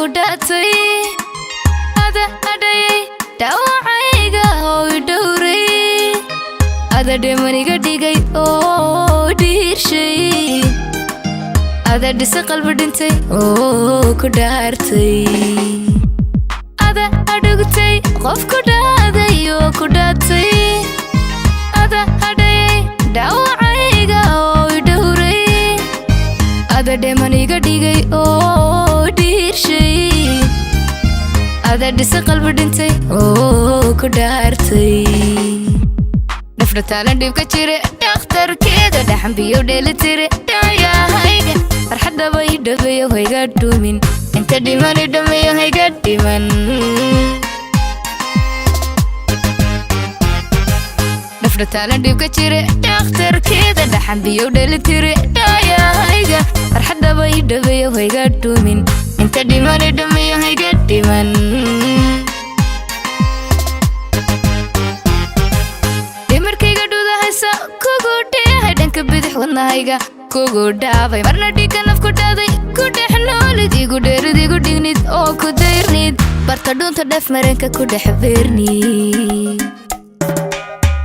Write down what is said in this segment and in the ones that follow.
kudhatay ada adayay dhawacayga oo dhowray ada dhimaniga dhigay oo dhiirshay ada dhisa qalbi dhintay oo ku dhaartay ada adhugtay qof ku dhaaday oo ku dhaatay ada adayay dhawacayga oo dhowray ada dhimaniga dhigay oo dhiirshay ada dhisa qalbi dhintay oo ku dhaartay nafrataala dhibka jire dhakhtarkeeda dhaxan biyo dheelitire dhaayahayga farxadda bay dhabeeyo hayga dhumin inta dhimani dhameeyo hayga dhiman nafrataala dhibka jire dhakhtarkeeda dhaxan biyo dheelitire dhaayahayga farxadda bay dhabeeyo hayga dhumin inta dhimani dhameeyo hayga dhiman kugu dheehay dhanka bidix wadnahayga kugu dhaafay marna dhiigga naf ku dhaaday ku dhex noolid igu dheerid igu dhignid oo ku dayrnid barta dhuunta dheef mareenka ku dhex beernid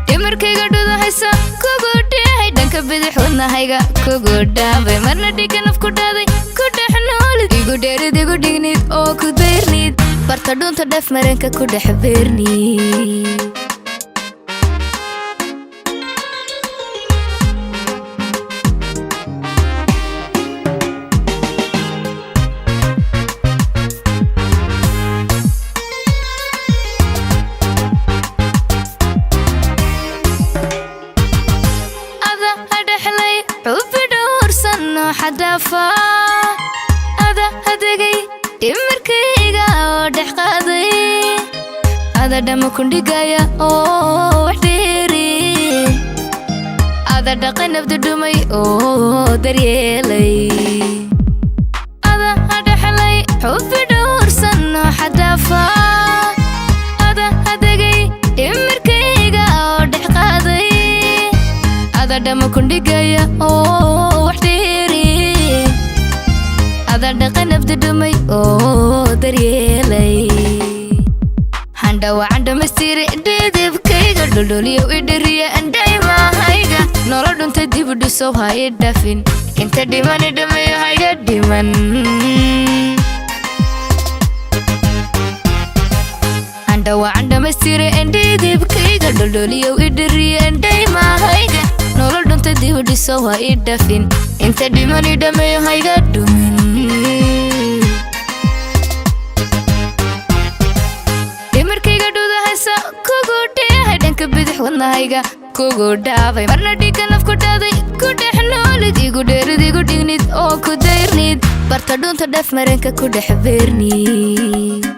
dhimarkayga dhudahaysa kugu dheehay dhanka bidix wadnahayga kugu dhaafay marna dhiigga naf ku dhaaday ku dhex noolid igu dheerid igu dhignid oo ku dayrnid barta dhuunta dheef mareenka ku dhex beernid حدافا هذا هدقي دمركيغا ودح قاضي هذا دم كندقايا او وحديري هذا دقن ابدو دمي او دريالي هذا هدحلي حب دور سنو حدافا هذا هدقي دمركيغا ودح قاضي هذا دم كندقايا او وحديري هذا دقن ابدو دمي او دريالي هاندا وعند مستيري ديدي بكيغا دولوليو ادريا انداي ما هايغا نورو دونت ديب دوسو هاي دافين انت ديماني دمي هايغا ديمان هاندا وعند مستيري ديدي بكيغا دولوليو ادريا انداي ما هايغا نورو دونت ديب دوسو هاي دافين انت ديماني دمي هايغا دومين dhimarkayga dhudahaysa kugu dheehay dhanka bidix wadnahayga kugu dhaafay marna dhiigga naf ku dhaaday ku dhex noolid igu dheerid igu dhignid oo ku dayrnid barta dhuunta dheef mareenka ku dhex beernid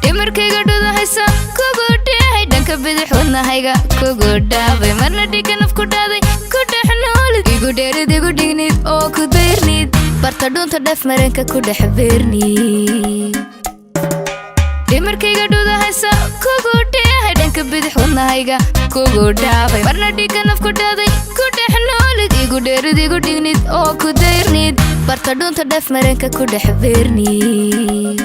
dhimarkayga dhudahaysa kugu dheehay dhanka bidix wadnahayga kugu dhaafay marna dhiigga naf ku dhaaday ku dhex noolid igu dheerid igu dhignid oo ku dayrnid barta dhuunta dheef mareenka ku dhex beernid dhimarkayga dhudahaysa kugu dheehay dhanka bidix wadnahayga kugu dhaafay marna dhiigga naf ku dhaaday ku dhex noolid igu dheerid igu dhignid oo ku dayrnid barta dhuunta dheef mareenka ku dhex beernid